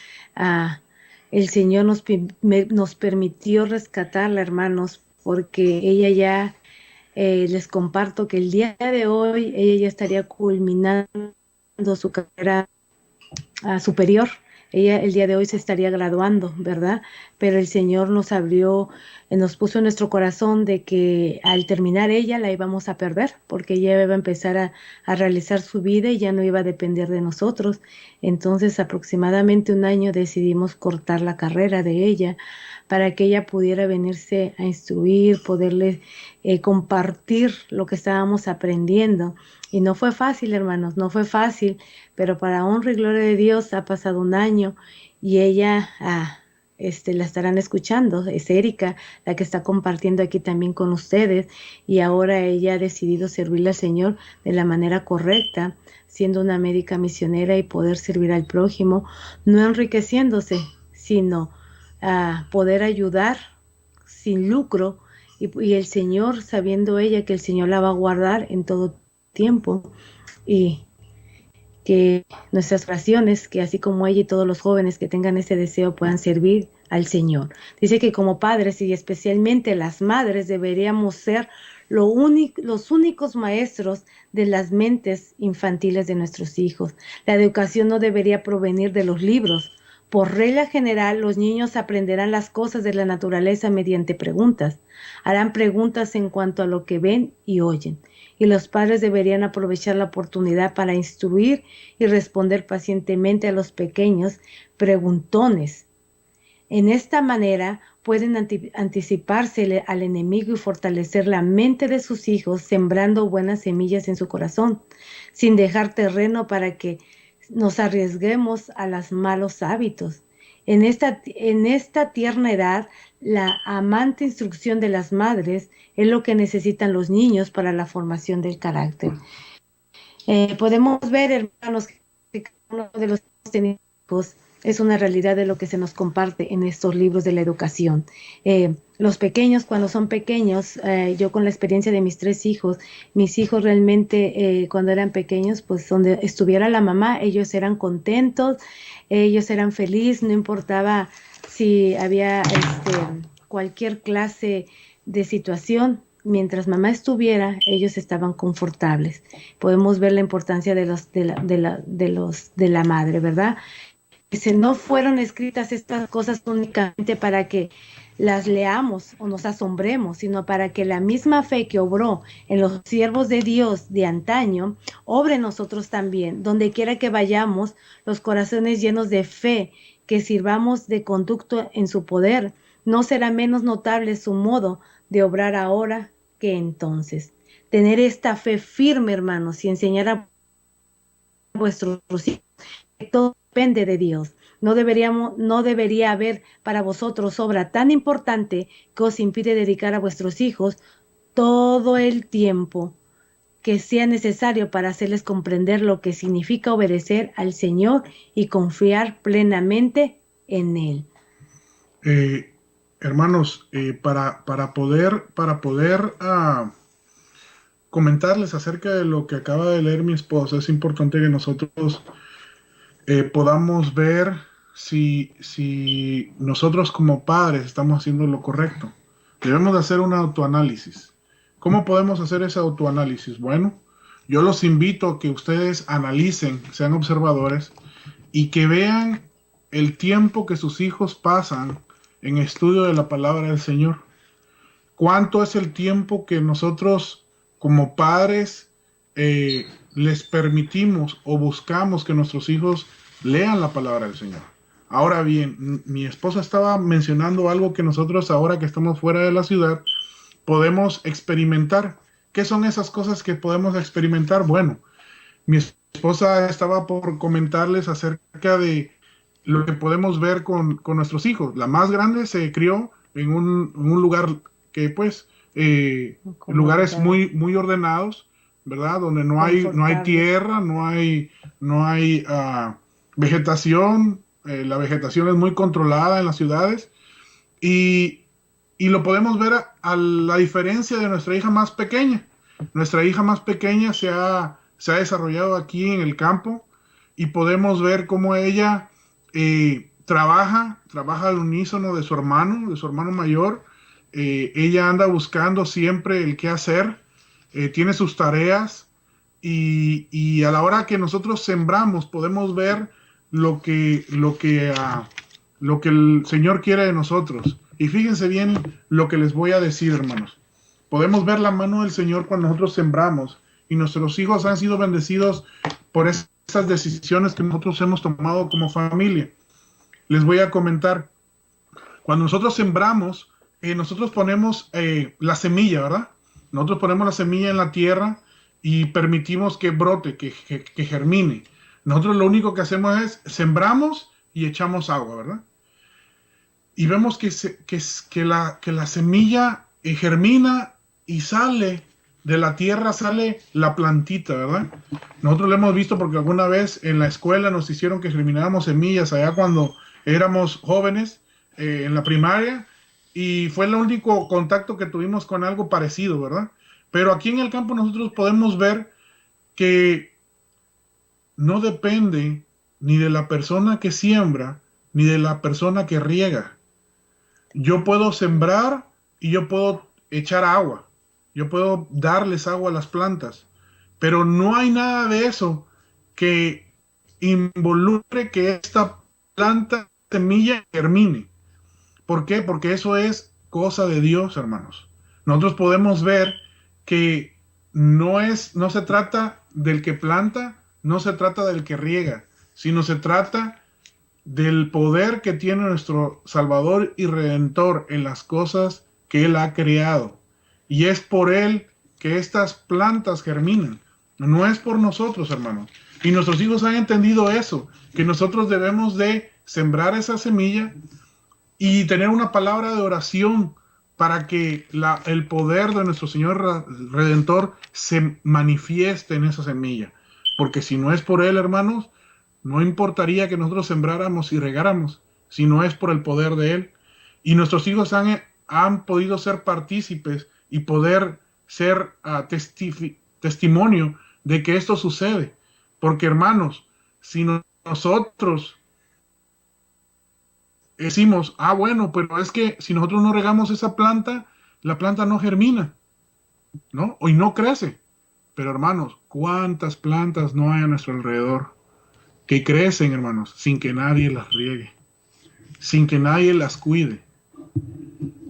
el Señor nos permitió rescatarla, hermanos, porque ella ya, les comparto que el día de hoy, ella ya estaría culminando su carrera superior. Ella el día de hoy se estaría graduando, ¿verdad? Pero el Señor nos abrió, nos puso en nuestro corazón de que al terminar ella la íbamos a perder, porque ella iba a empezar a realizar su vida y ya no iba a depender de nosotros. Entonces, aproximadamente un año decidimos cortar la carrera de ella para que ella pudiera venirse a instruir, poderle compartir lo que estábamos aprendiendo. Y no fue fácil, hermanos, no fue fácil, pero para honra y gloria de Dios ha pasado un año y ella la estarán escuchando. Es Erika la que está compartiendo aquí también con ustedes, y ahora ella ha decidido servirle al Señor de la manera correcta, siendo una médica misionera y poder servir al prójimo, no enriqueciéndose, sino poder ayudar sin lucro, y el Señor, sabiendo ella que el Señor la va a guardar en todo tiempo, y que nuestras oraciones, que así como ella y todos los jóvenes que tengan ese deseo puedan servir al Señor. Dice que como padres y especialmente las madres deberíamos ser los únicos maestros de las mentes infantiles de nuestros hijos. La educación no debería provenir de los libros. Por regla general, los niños aprenderán las cosas de la naturaleza mediante preguntas. Harán preguntas en cuanto a lo que ven y oyen. Y los padres deberían aprovechar la oportunidad para instruir y responder pacientemente a los pequeños preguntones. En esta manera pueden anticiparse al enemigo y fortalecer la mente de sus hijos, sembrando buenas semillas en su corazón, sin dejar terreno para que nos arriesguemos a los malos hábitos. En esta tierna edad, la amante instrucción de las madres es lo que necesitan los niños para la formación del carácter. Podemos ver, hermanos, que cada uno de los hijos es una realidad de lo que se nos comparte en estos libros de la educación. Los pequeños, cuando son pequeños, yo con la experiencia de mis 3 hijos, mis hijos realmente cuando eran pequeños, pues donde estuviera la mamá, ellos eran contentos, ellos eran felices, no importaba si había cualquier clase de situación. Mientras mamá estuviera, ellos estaban confortables. Podemos ver la importancia de la madre, ¿verdad? No fueron escritas estas cosas únicamente para que las leamos o nos asombremos, sino para que la misma fe que obró en los siervos de Dios de antaño, obre en nosotros también. Donde quiera que vayamos, los corazones llenos de fe, que sirvamos de conducto en su poder, no será menos notable su modo de obrar ahora que entonces. Tener esta fe firme, hermanos, y enseñar a vuestros hijos que todo depende de Dios. No debería haber para vosotros obra tan importante que os impide dedicar a vuestros hijos todo el tiempo que sea necesario para hacerles comprender lo que significa obedecer al Señor y confiar plenamente en Él. Hermanos, para poder comentarles acerca de lo que acaba de leer mi esposa, es importante que nosotros podamos ver si nosotros como padres estamos haciendo lo correcto. Debemos de hacer un autoanálisis. ¿Cómo podemos hacer ese autoanálisis? Bueno, yo los invito a que ustedes analicen, sean observadores y que vean el tiempo que sus hijos pasan en estudio de la palabra del Señor. ¿Cuánto es el tiempo que nosotros como padres les permitimos o buscamos que nuestros hijos lean la palabra del Señor? Ahora bien, mi esposa estaba mencionando algo que nosotros ahora que estamos fuera de la ciudad podemos experimentar. ¿Qué son esas cosas que podemos experimentar? Bueno, mi esposa estaba por comentarles acerca de lo que podemos ver con nuestros hijos. La más grande se crió en un lugar que pues lugares muy ordenados, ¿verdad? Donde no hay tierra, no hay vegetación. La vegetación es muy controlada en las ciudades y lo podemos ver a la diferencia de nuestra hija más pequeña. Nuestra hija más pequeña se ha desarrollado aquí en el campo y podemos ver cómo ella trabaja al unísono de su hermano mayor. Ella anda buscando siempre el qué hacer, tiene sus tareas y a la hora que nosotros sembramos podemos ver lo que el Señor quiere de nosotros. Y fíjense bien lo que les voy a decir, hermanos. Podemos ver la mano del Señor cuando nosotros sembramos y nuestros hijos han sido bendecidos por esas decisiones que nosotros hemos tomado como familia. Les voy a comentar. Cuando nosotros sembramos, nosotros ponemos la semilla, ¿verdad? Nosotros ponemos la semilla en la tierra y permitimos que brote, que germine. Nosotros lo único que hacemos es sembramos y echamos agua, ¿verdad? Y vemos que la semilla germina y sale de la tierra, sale la plantita, ¿verdad? Nosotros lo hemos visto porque alguna vez en la escuela nos hicieron que germináramos semillas allá cuando éramos jóvenes, en la primaria, y fue el único contacto que tuvimos con algo parecido, ¿verdad? Pero aquí en el campo nosotros podemos ver que no depende ni de la persona que siembra, ni de la persona que riega. Yo puedo sembrar y yo puedo echar agua. Yo puedo darles agua a las plantas. Pero no hay nada de eso que involucre que esta planta, semilla, germine. ¿Por qué? Porque eso es cosa de Dios, hermanos. Nosotros podemos ver que no se trata del que planta, no se trata del que riega, sino se trata del poder que tiene nuestro Salvador y Redentor en las cosas que Él ha creado. Y es por Él que estas plantas germinan. No es por nosotros, hermanos. Y nuestros hijos han entendido eso, que nosotros debemos de sembrar esa semilla y tener una palabra de oración para que el poder de nuestro Señor Redentor se manifieste en esa semilla. Porque si no es por Él, hermanos, no importaría que nosotros sembráramos y regáramos, si no es por el poder de Él. Y nuestros hijos han podido ser partícipes y poder ser testimonio de que esto sucede. Porque, hermanos, si nosotros decimos, bueno, pero es que si nosotros no regamos esa planta, la planta no germina, ¿no? Y no crece. Pero, hermanos, ¿cuántas plantas no hay a nuestro alrededor que crecen, hermanos, sin que nadie las riegue, sin que nadie las cuide?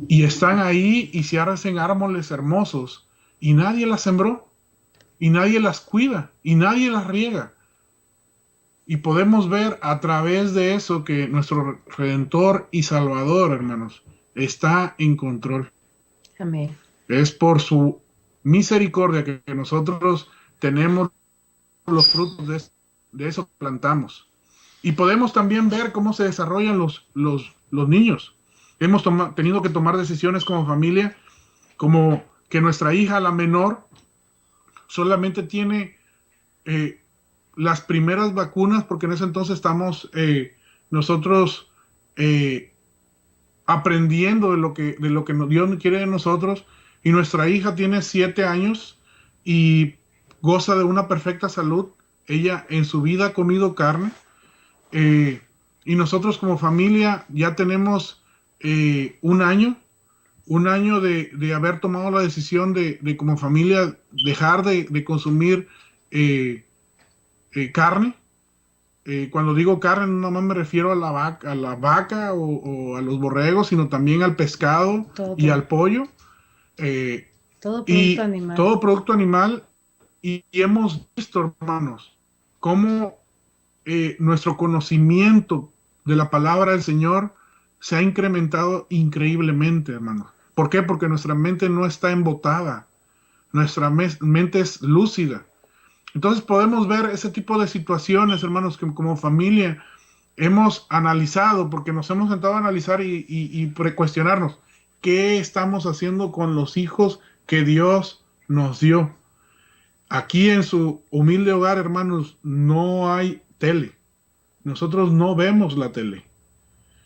Y están ahí y se hacen árboles hermosos y nadie las sembró, y nadie las cuida, y nadie las riega. Y podemos ver a través de eso que nuestro Redentor y Salvador, hermanos, está en control. Amén. Es por su misericordia que nosotros tenemos los frutos de eso que plantamos. Y podemos también ver cómo se desarrollan los niños. Hemos tenido que tomar decisiones como familia, como que nuestra hija, la menor, solamente tiene las primeras vacunas, porque en ese entonces estamos nosotros aprendiendo de lo que Dios quiere de nosotros, y nuestra hija tiene 7 años y goza de una perfecta salud. Ella en su vida ha comido carne, y nosotros como familia ya tenemos un año de haber tomado la decisión de como familia dejar de consumir carne. Cuando digo carne, no más me refiero a la vaca o a los borregos, sino también al pescado y al pollo. Todo producto animal. Todo producto animal. Y hemos visto, hermanos, cómo nuestro conocimiento de la palabra del Señor se ha incrementado increíblemente, hermanos. ¿Por qué? Porque nuestra mente no está embotada. Nuestra mente es lúcida. Entonces podemos ver ese tipo de situaciones, hermanos, que como familia hemos analizado, porque nos hemos sentado a analizar y cuestionarnos qué estamos haciendo con los hijos que Dios nos dio. Aquí en su humilde hogar, hermanos, no hay tele. Nosotros no vemos la tele.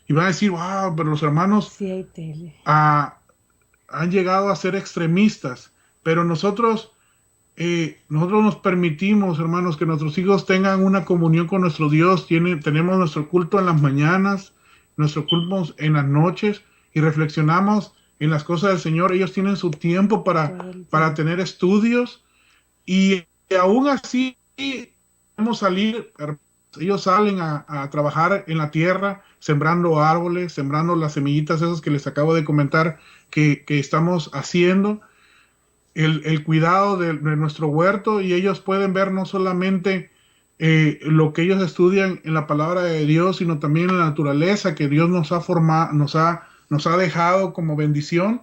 Y van a decir, wow, pero los hermanos sí hay tele. Han llegado a ser extremistas. Pero nosotros nos permitimos, hermanos, que nuestros hijos tengan una comunión con nuestro Dios. Tenemos nuestro culto en las mañanas, nuestro culto en las noches, y reflexionamos en las cosas del Señor. Ellos tienen su tiempo para tener estudios, y aún así podemos salir Ellos salen a trabajar en la tierra, sembrando árboles, sembrando las semillitas esas que les acabo de comentar que estamos haciendo, el cuidado de nuestro huerto, y ellos pueden ver no solamente lo que ellos estudian en la palabra de Dios, sino también la naturaleza que Dios nos ha formado, nos ha dejado como bendición,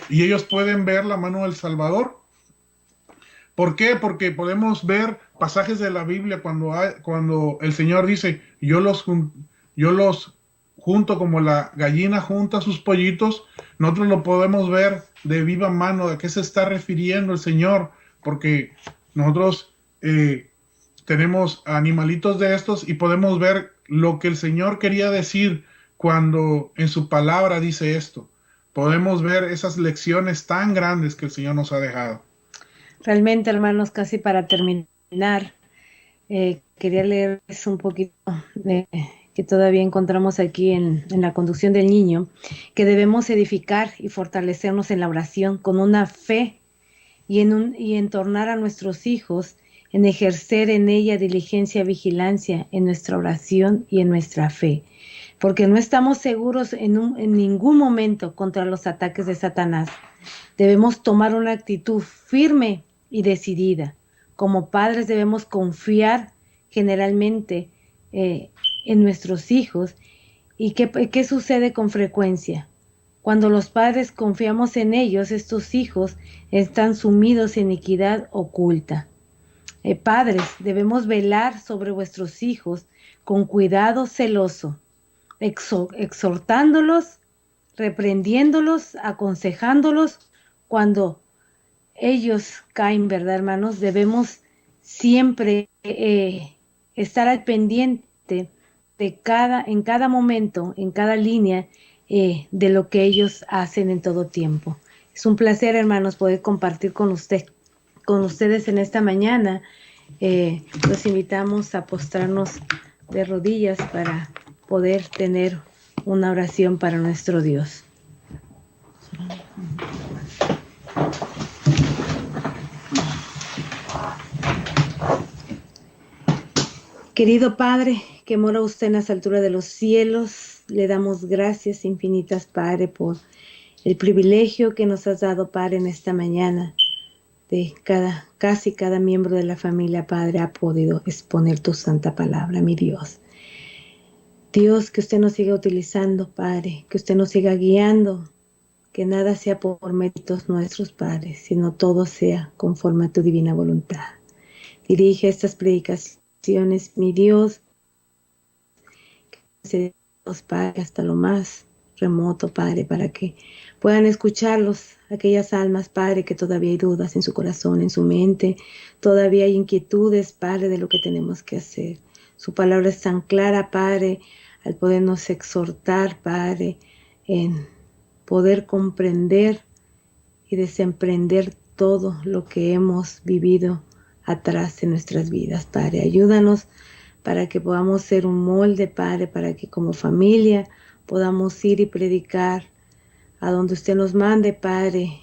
y ellos pueden ver la mano del Salvador. ¿Por qué? Porque podemos ver pasajes de la Biblia cuando el Señor dice, yo los junto como la gallina junta sus pollitos. Nosotros lo podemos ver de viva mano de qué se está refiriendo el Señor, porque nosotros tenemos animalitos de estos y podemos ver lo que el Señor quería decir cuando en su palabra dice esto. Podemos ver esas lecciones tan grandes que el Señor nos ha dejado. Realmente, hermanos, casi para terminar, quería leerles un poquito que todavía encontramos aquí en la conducción del niño, que debemos edificar y fortalecernos en la oración con una fe y en tornar a nuestros hijos, en ejercer en ella diligencia y vigilancia en nuestra oración y en nuestra fe, porque no estamos seguros en ningún momento contra los ataques de Satanás. Debemos tomar una actitud firme y decidida. Como padres debemos confiar generalmente en nuestros hijos. ¿Y qué sucede con frecuencia? Cuando los padres confiamos en ellos, estos hijos están sumidos en iniquidad oculta. Padres, debemos velar sobre vuestros hijos con cuidado celoso, exhortándolos, reprendiéndolos, aconsejándolos. Cuando ellos caen, ¿verdad, hermanos? Debemos siempre estar al pendiente en cada momento, en cada línea de lo que ellos hacen en todo tiempo. Es un placer, hermanos, poder compartir con ustedes en esta mañana. Los invitamos a postrarnos de rodillas para poder tener una oración para nuestro Dios. Querido Padre, que mora usted en las alturas de los cielos, le damos gracias infinitas, Padre, por el privilegio que nos has dado, Padre, en esta mañana. Casi cada miembro de la familia, Padre, ha podido exponer tu santa palabra, mi Dios. Dios, que usted nos siga utilizando, Padre, que usted nos siga guiando, que nada sea por méritos nuestros, Padre, sino todo sea conforme a tu divina voluntad. Dirige estas predicaciones, mi Dios, que los Padre, hasta lo más remoto, Padre, para que puedan escucharlos aquellas almas, Padre, que todavía hay dudas en su corazón, en su mente, todavía hay inquietudes, Padre, de lo que tenemos que hacer. Su palabra es tan clara, Padre, al podernos exhortar, Padre, en poder comprender y desemprender todo lo que hemos vivido atrás en nuestras vidas, Padre. Ayúdanos para que podamos ser un molde, Padre, para que como familia podamos ir y predicar a donde usted nos mande, Padre,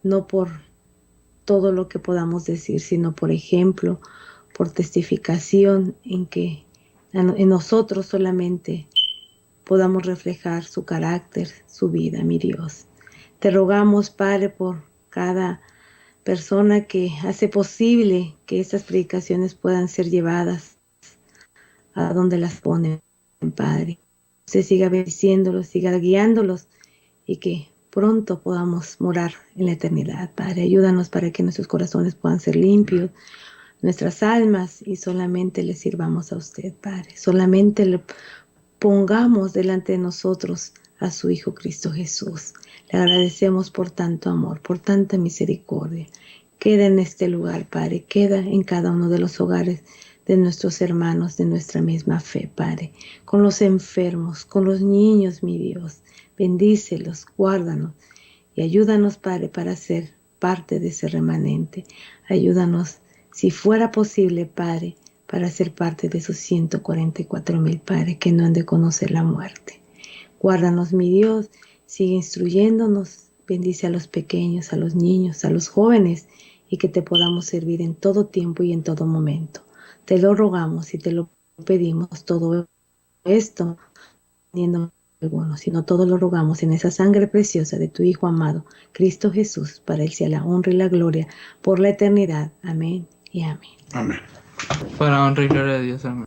no por todo lo que podamos decir, sino por ejemplo, por testificación, en que en nosotros solamente podamos reflejar su carácter, su vida, mi Dios. Te rogamos, Padre, por cada persona que hace posible que estas predicaciones puedan ser llevadas a donde las ponen, Padre. Usted siga bendiciéndolos, siga guiándolos y que pronto podamos morar en la eternidad, Padre. Ayúdanos para que nuestros corazones puedan ser limpios, nuestras almas, y solamente le sirvamos a usted, Padre. Solamente le pongamos delante de nosotros a su Hijo Cristo Jesús. Le agradecemos por tanto amor, por tanta misericordia. Queda en este lugar, Padre. Queda en cada uno de los hogares de nuestros hermanos de nuestra misma fe, Padre. Con los enfermos, con los niños, mi Dios. Bendícelos, guárdanos y ayúdanos, Padre, para ser parte de ese remanente. Ayúdanos, si fuera posible, Padre, para ser parte de esos 144,000, Padre, que no han de conocer la muerte. Guárdanos, mi Dios, sigue instruyéndonos, bendice a los pequeños, a los niños, a los jóvenes, y que te podamos servir en todo tiempo y en todo momento. Te lo rogamos y te lo pedimos todo esto, teniendo alguno, sino todo lo rogamos en esa sangre preciosa de tu Hijo amado, Cristo Jesús. Para Él sea la honra y la gloria por la eternidad. Amén y amén. Amén. Para honra y gloria de Dios, amén.